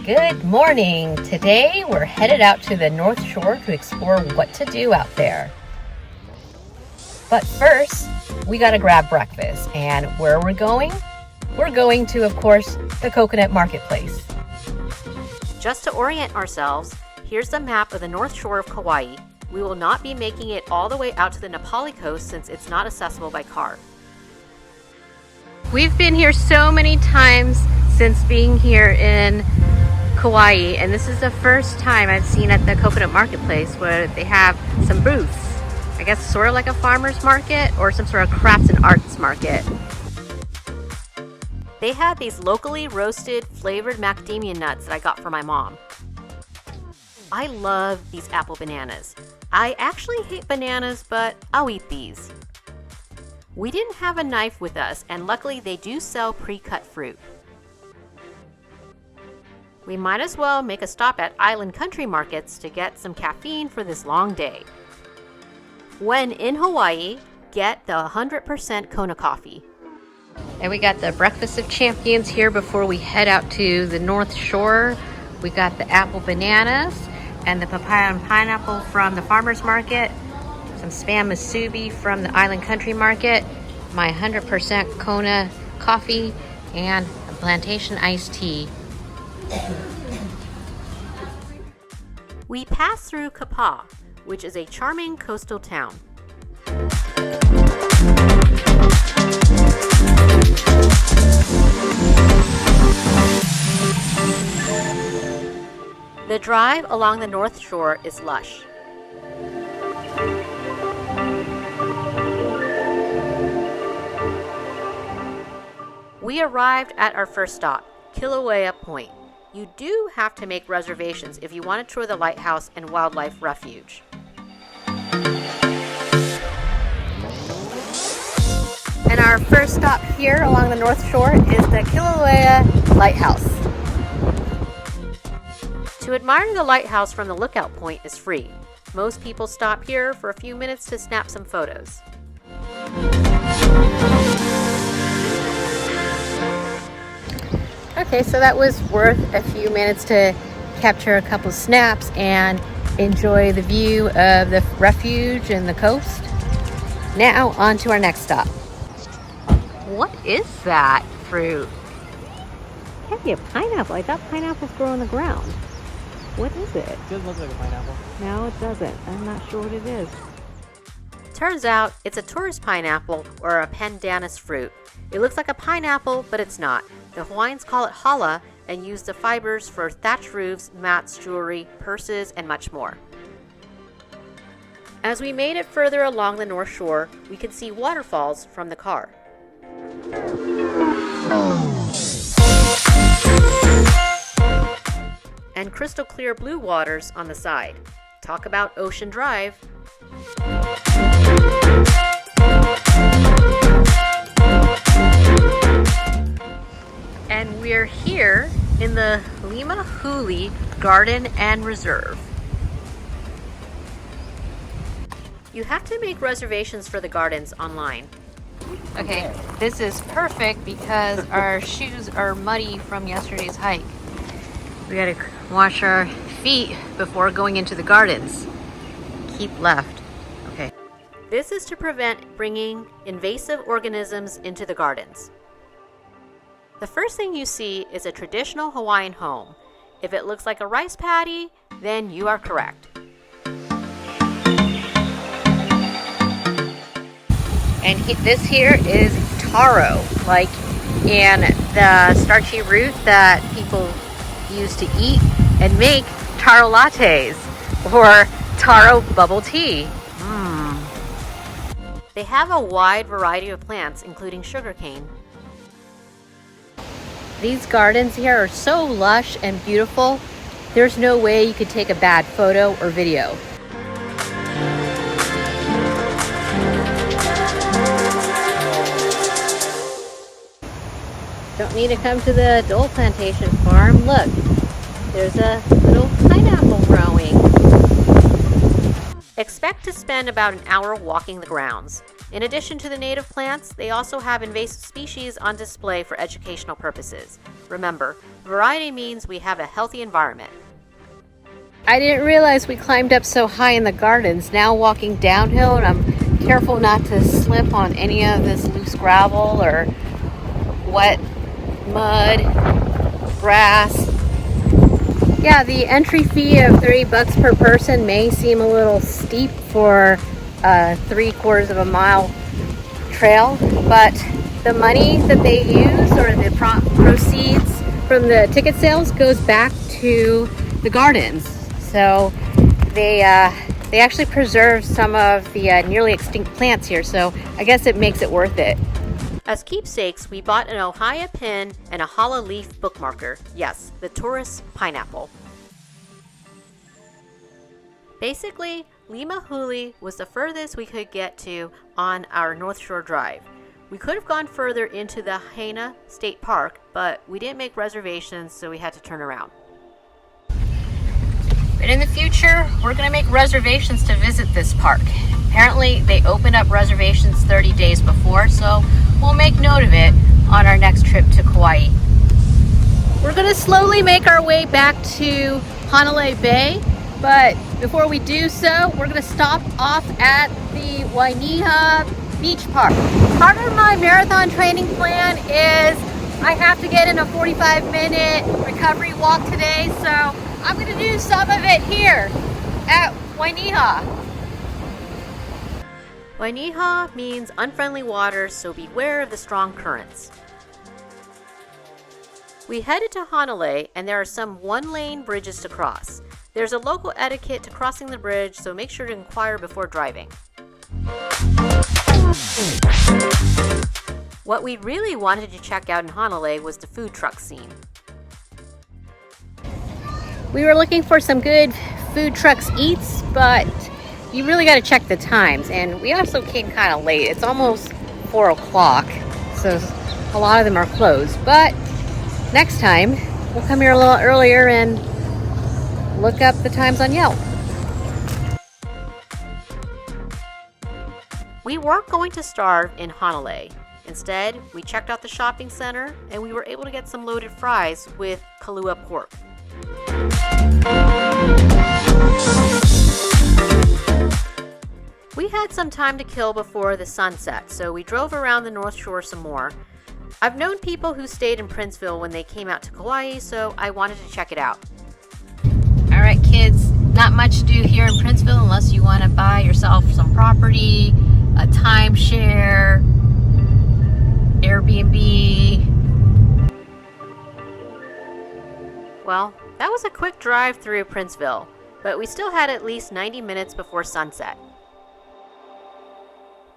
Good morning! Today we're headed out to the North Shore to explore what to do out there. But first, we gotta grab breakfast. And where are we going? We're going to, of course, the Coconut Marketplace. Just to orient ourselves, here's the map of the North Shore of Kauai. We will not be making it all the way out to the Na Pali coast since it's not accessible by car. We've been here so many times since being here in Kauai, and this is the first time I've seen at the Coconut Marketplace where they have some booths. I guess sort of like a farmer's market or some sort of crafts and arts market. They had these locally roasted flavored macadamia nuts that I got for my mom. I love these apple bananas. I actually hate bananas, but I'll eat these. We didn't have a knife with us, and luckily they do sell pre-cut fruit. We might as well make a stop at Island Country Markets to get some caffeine for this long day. When in Hawaii, get the 100% Kona coffee. And we got the Breakfast of Champions here before we head out to the North Shore. We got the apple bananas and the papaya and pineapple from the farmer's market, some spam musubi from the Island Country Market, my 100% Kona coffee, and a plantation iced tea. We passed through Kapa'a, which is a charming coastal town. The drive along the North Shore is lush. We arrived at our first stop, Kilaluea Point. You do have to make reservations if you want to tour the lighthouse and wildlife refuge. And our first stop here along the North Shore is the Kilaluea Lighthouse. To admire the lighthouse from the lookout point is free. Most people stop here for a few minutes to snap some photos. Okay, so that was worth a few minutes to capture a couple of snaps and enjoy the view of the refuge and the coast. Now on to our next stop. What is that fruit? It can't be a pineapple. I thought pineapples grow on the ground. What is it? It does look like a pineapple. No, it doesn't. I'm not sure what it is. Turns out it's a tourist pineapple or a pandanus fruit. It looks like a pineapple, but it's not. The Hawaiians call it hala and use the fibers for thatch roofs, mats, jewelry, purses, and much more. As we made it further along the North Shore, we could see waterfalls from the car. And crystal clear blue waters on the side. Talk about Ocean Drive. And we're here in the Limahuli Garden and Preserve. You have to make reservations for the gardens online. Okay, this is perfect because our shoes are muddy from yesterday's hike. We gotta wash our feet before going into the gardens. Keep left. Okay. This is to prevent bringing invasive organisms into the gardens. The first thing you see is a traditional Hawaiian home. If it looks like a rice paddy, then you are correct. And this here is taro, like in the starchy root that people use to eat and make taro lattes or taro bubble tea. They have a wide variety of plants, including sugarcane. These gardens here are so lush and beautiful, there's no way you could take a bad photo or video. Don't need to come to the Dole Plantation Farm. Look, there's a little pineapple growing. Expect to spend about an hour walking the grounds. In addition to the native plants, they also have invasive species on display for educational purposes. Remember, variety means we have a healthy environment. I didn't realize we climbed up so high in the gardens. Now walking downhill, and I'm careful not to slip on any of this loose gravel or wet mud, grass. Yeah, the entry fee of $30 per person may seem a little steep for a 3/4 of a mile trail, but the money that they use, or the proceeds from the ticket sales, goes back to the gardens. So they actually preserve some of the nearly extinct plants here, so I guess it makes it worth it. As keepsakes, we bought an ohia pin and a hala leaf bookmarker. Yes, the tourist pineapple. Basically, Limahuli was the furthest we could get to on our North Shore drive. We could have gone further into the Haena State Park, but we didn't make reservations, so we had to turn around. But in the future, we're going to make reservations to visit this park. Apparently, they opened up reservations 30 days before, so we'll make note of it on our next trip to Kauai. We're going to slowly make our way back to Hanalei Bay, but before we do so, we're going to stop off at the Wainiha Beach Park. Part of my marathon training plan is I have to get in a 45-minute recovery walk today, so I'm going to do some of it here at Wainiha. Wainiha means unfriendly waters, so beware of the strong currents. We headed to Hanalei, and there are some one-lane bridges to cross. There's a local etiquette to crossing the bridge, so make sure to inquire before driving. What we really wanted to check out in Hanalei was the food truck scene. We were looking for some good food trucks eats, but you really got to check the times, and we also came kind of late. It's almost 4 o'clock, so a lot of them are closed, but next time we'll come here a little earlier and look up the times on Yelp. We weren't going to starve in Hanalei. Instead, we checked out the shopping center, and we were able to get some loaded fries with Kailua pork. We had some time to kill before the sunset, so we drove around the North Shore some more. I've known people who stayed in Princeville when they came out to Kauai, so I wanted to check it out. All right, kids, not much to do here in Princeville unless you want to buy yourself some property, a timeshare, Airbnb. Well, that was a quick drive through Princeville, but we still had at least 90 minutes before sunset.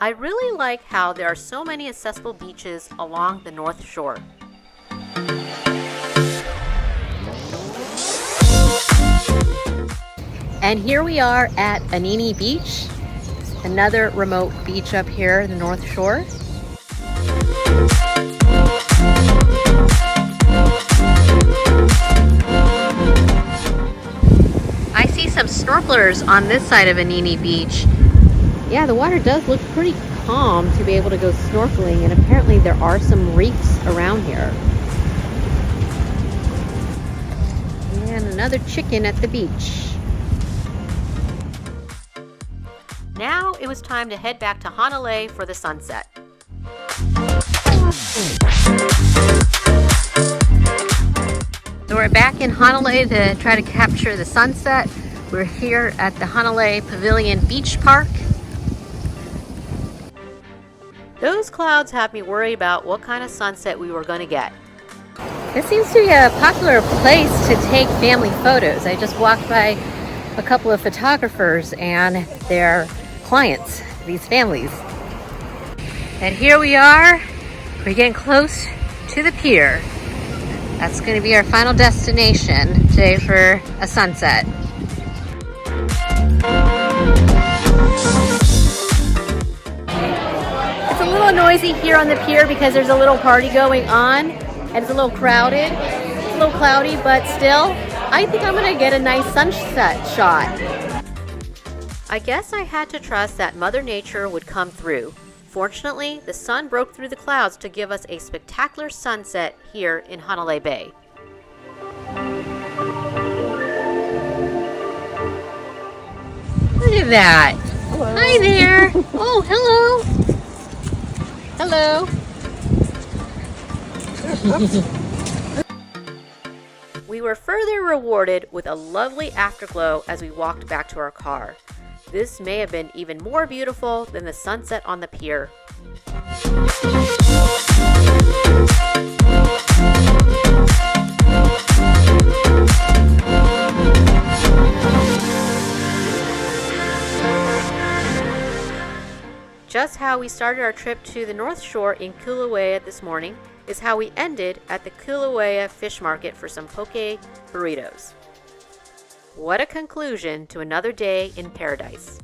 I really like how there are so many accessible beaches along the North Shore. And here we are at Anini Beach, another remote beach up here in the North Shore. I see some snorkelers on this side of Anini Beach. Yeah, the water does look pretty calm to be able to go snorkeling, and apparently there are some reefs around here. And another chicken at the beach. Now it was time to head back to Hanalei for the sunset. So we're back in Hanalei to try to capture the sunset. We're here at the Hanalei Pavillion Beach Park. Those clouds have me worried about what kind of sunset we were going to get. This seems to be a popular place to take family photos. I just walked by a couple of photographers and their clients, these families. And here we are. We're getting close to the pier. That's going to be our final destination today for a sunset. It's a little noisy here on the pier because there's a little party going on and it's a little crowded. It's a little cloudy, but still, I think I'm going to get a nice sunset shot. I guess I had to trust that Mother Nature would come through. Fortunately, the sun broke through the clouds to give us a spectacular sunset here in Hanalei Bay. Look at that. Hello. Hi there. Oh, hello. Hello. We were further rewarded with a lovely afterglow as we walked back to our car. This may have been even more beautiful than the sunset on the pier. Just how we started our trip to the North Shore in Kilaluea this morning is how we ended at the Kilaluea Fish Market for some poke burritos. What a conclusion to another day in paradise.